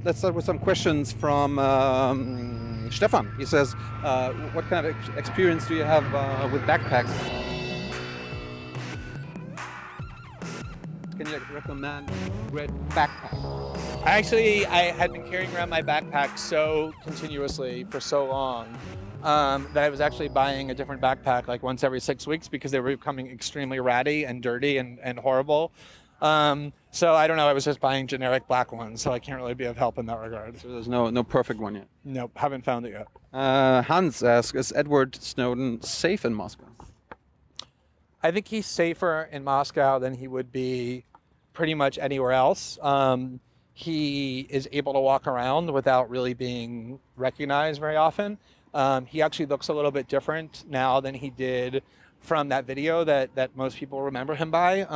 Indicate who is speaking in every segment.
Speaker 1: Let's start with some questions from Stefan. He says, what kind of experience do you have with backpacks? Can you recommend a great backpack?
Speaker 2: Actually, I had been carrying around my backpack so continuously for so long that I was actually buying a different backpack like once every 6 weeks because they were becoming extremely ratty and dirty and horrible. So I don't know, I was just buying generic black ones, so I can't really be of help in that regard.
Speaker 1: So there's no perfect one yet?
Speaker 2: Nope, haven't found it yet.
Speaker 1: Hans asks, is Edward Snowden safe in Moscow?
Speaker 2: I think he's safer in Moscow than he would be pretty much anywhere else. He is able to walk around without really being recognized very often. He actually looks a little bit different now than he did from that video that most people remember him by.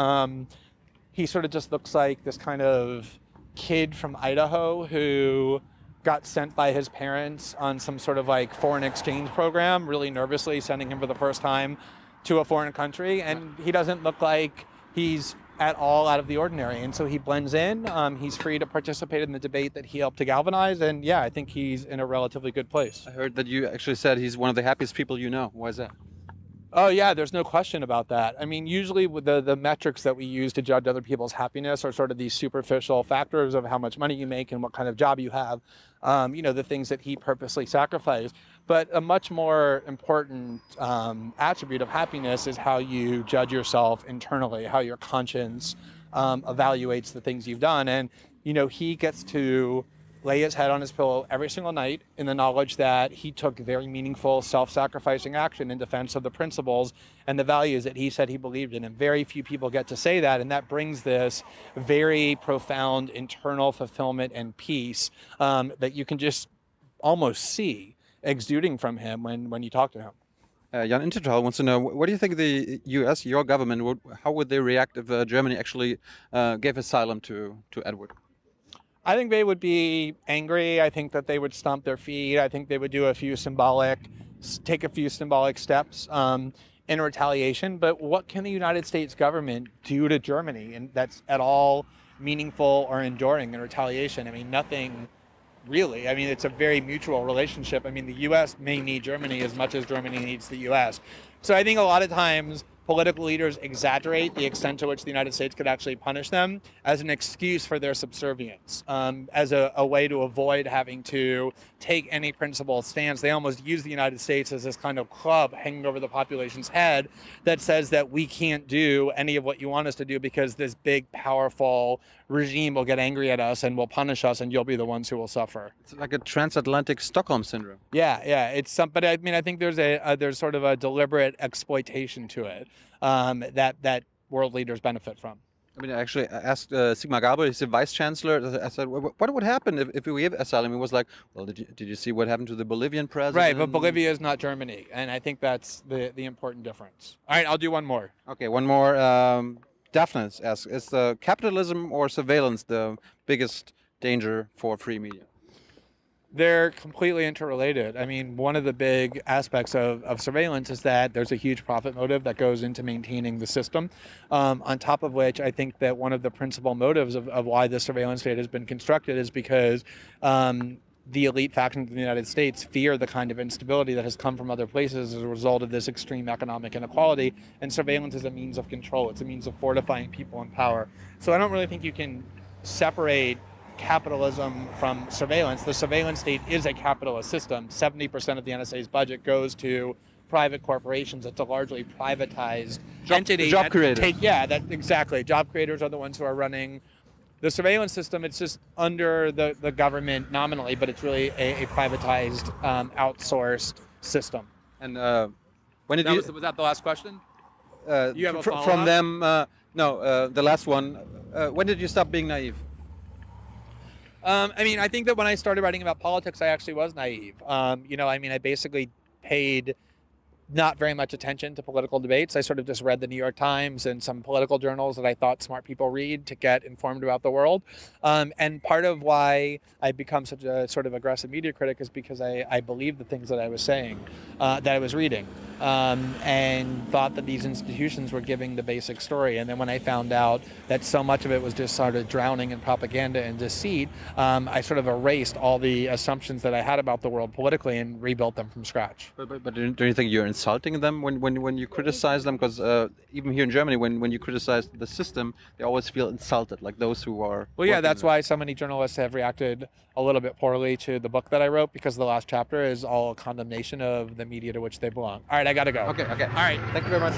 Speaker 2: He sort of just looks like this kind of kid from Idaho who got sent by his parents on some sort of like foreign exchange program, really nervously sending him for the first time to a foreign country. And he doesn't look like he's at all out of the ordinary. And so he blends in. He's free to participate in the debate that he helped to galvanize. And yeah, I think he's in a relatively good place.
Speaker 1: I heard that you actually said he's one of the happiest people you know. Why is that?
Speaker 2: Oh yeah, there's no question about that. I mean, usually with the metrics that we use to judge other people's happiness are sort of these superficial factors of how much money you make and what kind of job you have, the things that he purposely sacrificed. But a much more important attribute of happiness is how you judge yourself internally, how your conscience evaluates the things you've done. And, he gets to lay his head on his pillow every single night in the knowledge that he took very meaningful, self-sacrificing action in defense of the principles and the values that he said he believed in. And very few people get to say that. And that brings this very profound internal fulfillment and peace that you can just almost see exuding from him when you talk to him.
Speaker 1: Jan Intertal wants to know, what do you think the US, your government, how would they react if Germany actually gave asylum to Edward?
Speaker 2: I think they would be angry. I think that they would stomp their feet. I think they would take a few symbolic steps in retaliation. But what can the United States government do to Germany and that's at all meaningful or enduring in retaliation? I mean, nothing really. I mean, it's a very mutual relationship. I mean, the U.S. may need Germany as much as Germany needs the U.S. So I think a lot of times political leaders exaggerate the extent to which the United States could actually punish them as an excuse for their subservience, as a way to avoid having to take any principled stance. They almost use the United States as this kind of club hanging over the population's head that says that we can't do any of what you want us to do because this big, powerful regime will get angry at us and will punish us and you'll be the ones who will suffer.
Speaker 1: It's like a transatlantic Stockholm syndrome.
Speaker 2: Yeah. But I mean, I think there's sort of a deliberate exploitation to it that world leaders benefit from.
Speaker 1: I mean, I actually asked Sigmar Gabriel, he's the vice chancellor. I said, what would happen if we give asylum? He was like, well, did you see what happened to the Bolivian president?
Speaker 2: Right, but Bolivia is not Germany, and I think that's the important difference. All right, I'll do one more.
Speaker 1: Okay, one more. Daphne asks, is capitalism or surveillance the biggest danger for free media?
Speaker 2: They're completely interrelated. I mean, one of the big aspects of surveillance is that there's a huge profit motive that goes into maintaining the system. On top of which, I think that one of the principal motives of why the surveillance state has been constructed is because the elite factions in the United States fear the kind of instability that has come from other places as a result of this extreme economic inequality. And surveillance is a means of control. It's a means of fortifying people in power. So I don't really think you can separate capitalism from surveillance. The surveillance state is a capitalist system. 70% of the NSA's budget goes to private corporations. It's a largely privatized entity.
Speaker 1: Job creators.
Speaker 2: Exactly. Job creators are the ones who are running the surveillance system. It's just under the government nominally, but it's really a privatized, outsourced system.
Speaker 1: And when did
Speaker 2: was that the last question? You have a follow-up?
Speaker 1: From them? No, the last one. When did you stop being naive?
Speaker 2: I mean, I think that when I started writing about politics, I actually was naive. I basically paid not very much attention to political debates. I sort of just read the New York Times and some political journals that I thought smart people read to get informed about the world. And part of why I've become such a sort of aggressive media critic is because I believed the things that I was saying, that I was reading, and thought that these institutions were giving the basic story. And then when I found out that so much of it was just sort of drowning in propaganda and deceit, I sort of erased all the assumptions that I had about the world politically and rebuilt them from scratch.
Speaker 1: But don't you think you're insulting them when you criticize them? Because even here in Germany, when you criticize the system, they always feel insulted, like those who are...
Speaker 2: Well, yeah, that's why so many journalists have reacted a little bit poorly to the book that I wrote, because the last chapter is all a condemnation of the media to which they belong. All right, I gotta go.
Speaker 1: Okay.
Speaker 2: All right.
Speaker 1: Thank you very much.